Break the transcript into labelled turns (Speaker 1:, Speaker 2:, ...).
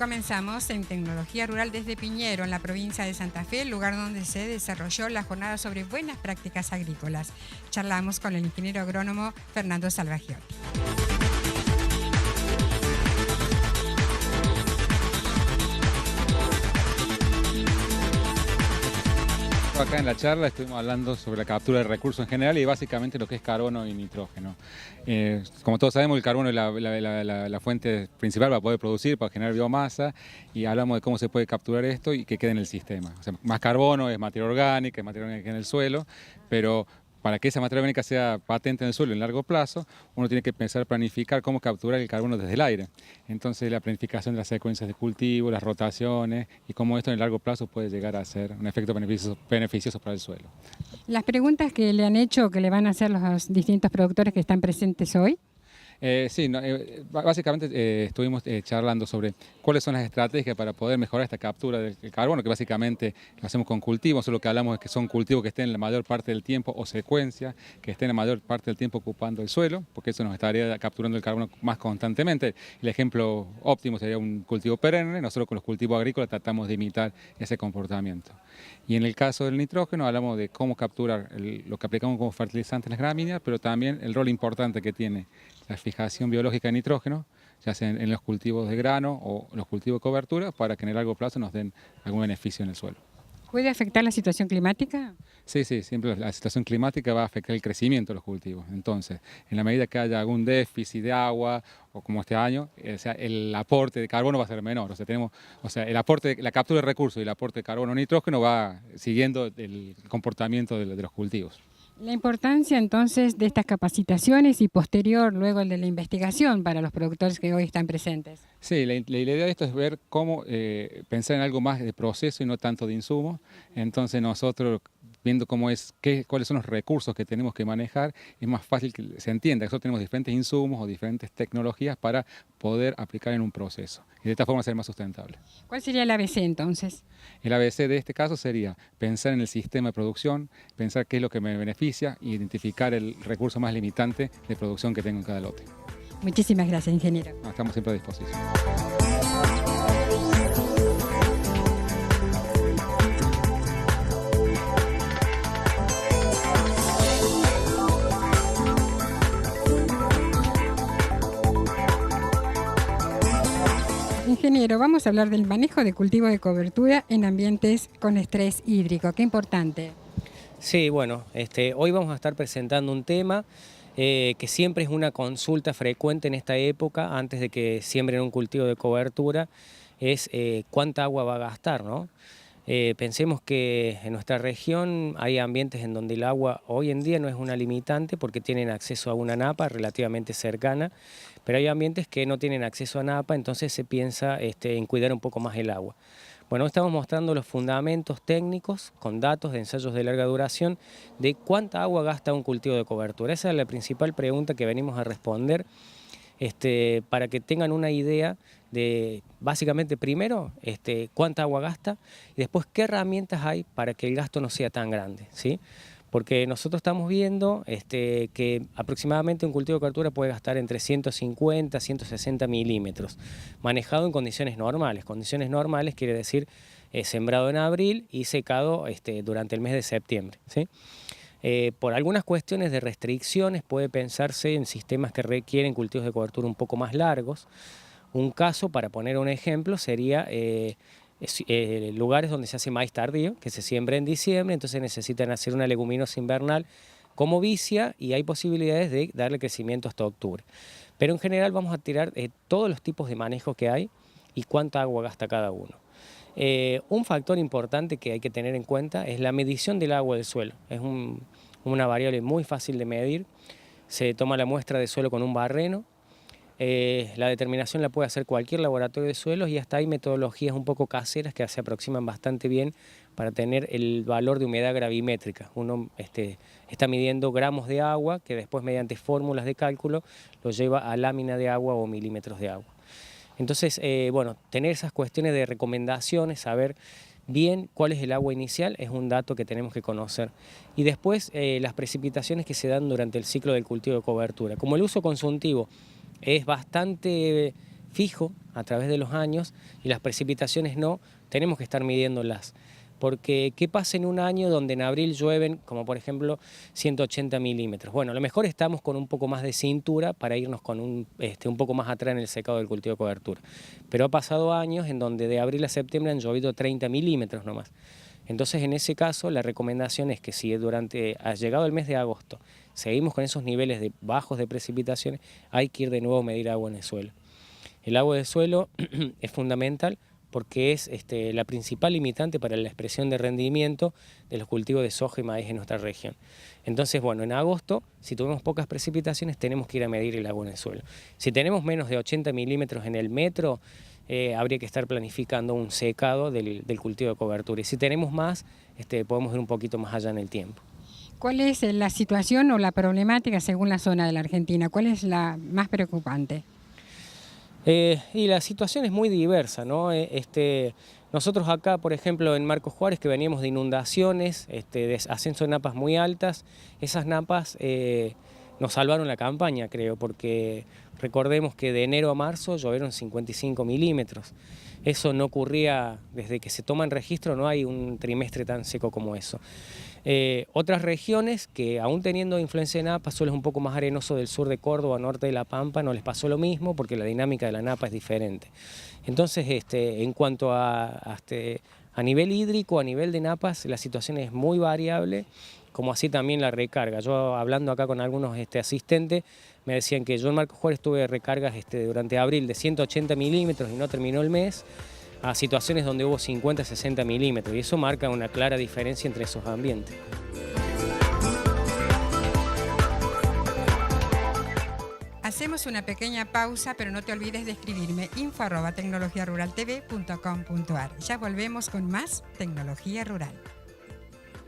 Speaker 1: Comenzamos en Tecnología Rural desde Piñero, en la provincia de Santa Fe, el lugar donde se desarrolló la jornada sobre buenas prácticas agrícolas. Charlamos con el ingeniero agrónomo Fernando Salvagiotti.
Speaker 2: Acá en la charla estuvimos hablando sobre la captura de recursos en general y básicamente lo que es carbono y nitrógeno. Como todos sabemos, el carbono es la fuente principal para poder producir, para generar biomasa, y hablamos de cómo se puede capturar esto y que quede en el sistema. O sea, más carbono es materia orgánica en el suelo, pero para que esa materia orgánica sea patente en el suelo en largo plazo, uno tiene que pensar en planificar cómo capturar el carbono desde el aire. Entonces la planificación de las secuencias de cultivo, las rotaciones y cómo esto en el largo plazo puede llegar a ser un efecto beneficioso para el suelo.
Speaker 1: Las preguntas que le han hecho, que le van a hacer los distintos productores que están presentes hoy.
Speaker 2: Sí, básicamente estuvimos charlando sobre cuáles son las estrategias para poder mejorar esta captura del carbono, que básicamente lo hacemos con cultivos, lo que hablamos es que son cultivos que estén la mayor parte del tiempo, o secuencias, que estén la mayor parte del tiempo ocupando el suelo, porque eso nos estaría capturando el carbono más constantemente. El ejemplo óptimo sería un cultivo perenne. Nosotros con los cultivos agrícolas tratamos de imitar ese comportamiento. Y en el caso del nitrógeno hablamos de cómo capturar lo que aplicamos como fertilizante en las gramíneas, pero también el rol importante que tiene la fijación biológica de nitrógeno, ya sea en los cultivos de grano o los cultivos de cobertura, para que en el largo plazo nos den algún beneficio en el suelo.
Speaker 1: ¿Puede afectar la situación climática?
Speaker 2: Sí, siempre la situación climática va a afectar el crecimiento de los cultivos. Entonces, en la medida que haya algún déficit de agua, o como este año, el aporte de carbono va a ser menor. El aporte, la captura de recursos y el aporte de carbono o nitrógeno va siguiendo el comportamiento de los cultivos.
Speaker 1: La importancia entonces de estas capacitaciones y posterior luego el de la investigación para los productores que hoy están presentes.
Speaker 2: Sí, la idea de esto es ver cómo pensar en algo más de proceso y no tanto de insumo. Entonces nosotros, viendo cuáles son los recursos que tenemos que manejar, es más fácil que se entienda que nosotros tenemos diferentes insumos o diferentes tecnologías para poder aplicar en un proceso y de esta forma ser más sustentable.
Speaker 1: ¿Cuál sería el ABC entonces?
Speaker 2: El ABC de este caso sería pensar en el sistema de producción, pensar qué es lo que me beneficia y identificar el recurso más limitante de producción que tengo en cada lote.
Speaker 1: Muchísimas gracias, ingeniero.
Speaker 2: Estamos siempre a disposición.
Speaker 1: Ingeniero, vamos a hablar del manejo de cultivos de cobertura en ambientes con estrés hídrico. Qué importante.
Speaker 3: Sí, bueno, hoy vamos a estar presentando un tema que siempre es una consulta frecuente en esta época, antes de que siembren un cultivo de cobertura, es cuánta agua va a gastar, ¿no? Pensemos que en nuestra región hay ambientes en donde el agua hoy en día no es una limitante porque tienen acceso a una napa relativamente cercana, pero hay ambientes que no tienen acceso a napa, entonces se piensa en cuidar un poco más el agua. Bueno, estamos mostrando los fundamentos técnicos con datos de ensayos de larga duración de cuánta agua gasta un cultivo de cobertura. Esa es la principal pregunta que venimos a responder para que tengan una idea de, básicamente, primero, cuánta agua gasta y después qué herramientas hay para que el gasto no sea tan grande, ¿sí? Porque nosotros estamos viendo que aproximadamente un cultivo de cobertura puede gastar entre 150 y 160 milímetros, manejado en condiciones normales. Condiciones normales quiere decir sembrado en abril y secado durante el mes de septiembre, ¿sí? Por algunas cuestiones de restricciones puede pensarse en sistemas que requieren cultivos de cobertura un poco más largos. Un caso, para poner un ejemplo, sería lugares donde se hace maíz tardío, que se siembra en diciembre, entonces necesitan hacer una leguminosa invernal como vicia y hay posibilidades de darle crecimiento hasta octubre. Pero en general vamos a tirar todos los tipos de manejo que hay y cuánta agua gasta cada uno. Un factor importante que hay que tener en cuenta es la medición del agua del suelo. Es una variable muy fácil de medir. Se toma la muestra de suelo con un barreno. La determinación la puede hacer cualquier laboratorio de suelos y hasta hay metodologías un poco caseras que se aproximan bastante bien para tener el valor de humedad gravimétrica. Uno está midiendo gramos de agua que después mediante fórmulas de cálculo lo lleva a lámina de agua o milímetros de agua. Entonces, bueno, tener esas cuestiones de recomendaciones, saber bien cuál es el agua inicial, es un dato que tenemos que conocer. Y después, las precipitaciones que se dan durante el ciclo del cultivo de cobertura. Como el uso consultivo es bastante fijo a través de los años y las precipitaciones no, tenemos que estar midiéndolas. Porque ¿qué pasa en un año donde en abril llueven, como por ejemplo, 180 milímetros? Bueno, a lo mejor estamos con un poco más de cintura para irnos con un poco más atrás en el secado del cultivo de cobertura. Pero ha pasado años en donde de abril a septiembre han llovido 30 milímetros nomás. Entonces, en ese caso, la recomendación es que si ha llegado el mes de agosto, seguimos con esos niveles bajos de precipitaciones, hay que ir de nuevo a medir agua en el suelo. El agua del suelo es fundamental porque es la principal limitante para la expresión de rendimiento de los cultivos de soja y maíz en nuestra región. Entonces, bueno, en agosto, si tuvimos pocas precipitaciones, tenemos que ir a medir el agua en el suelo. Si tenemos menos de 80 milímetros en el metro, habría que estar planificando un secado del cultivo de cobertura. Y si tenemos más, podemos ir un poquito más allá en el tiempo.
Speaker 1: ¿Cuál es la situación o la problemática según la zona de la Argentina? ¿Cuál es la más preocupante?
Speaker 3: Y la situación es muy diversa, ¿no? Nosotros acá, por ejemplo, en Marcos Juárez, que veníamos de inundaciones, de ascenso de napas muy altas, esas napas nos salvaron la campaña, creo, porque recordemos que de enero a marzo llovieron 55 milímetros. Eso no ocurría desde que se toma en registro, no hay un trimestre tan seco como eso. Otras regiones que aún teniendo influencia de napa, suelo es un poco más arenoso del sur de Córdoba, norte de La Pampa, no les pasó lo mismo porque la dinámica de la napa es diferente. Entonces, en cuanto a nivel hídrico, a nivel de napas, la situación es muy variable, como así también la recarga. Yo hablando acá con algunos asistentes, me decían que yo en Marcos Juárez tuve recargas durante abril de 180 milímetros y no terminó el mes, a situaciones donde hubo 50, 60 milímetros, y eso marca una clara diferencia entre esos ambientes.
Speaker 1: Hacemos una pequeña pausa, pero no te olvides de escribirme info@tecnologiaruraltv.com.ar. Ya volvemos con más Tecnología Rural.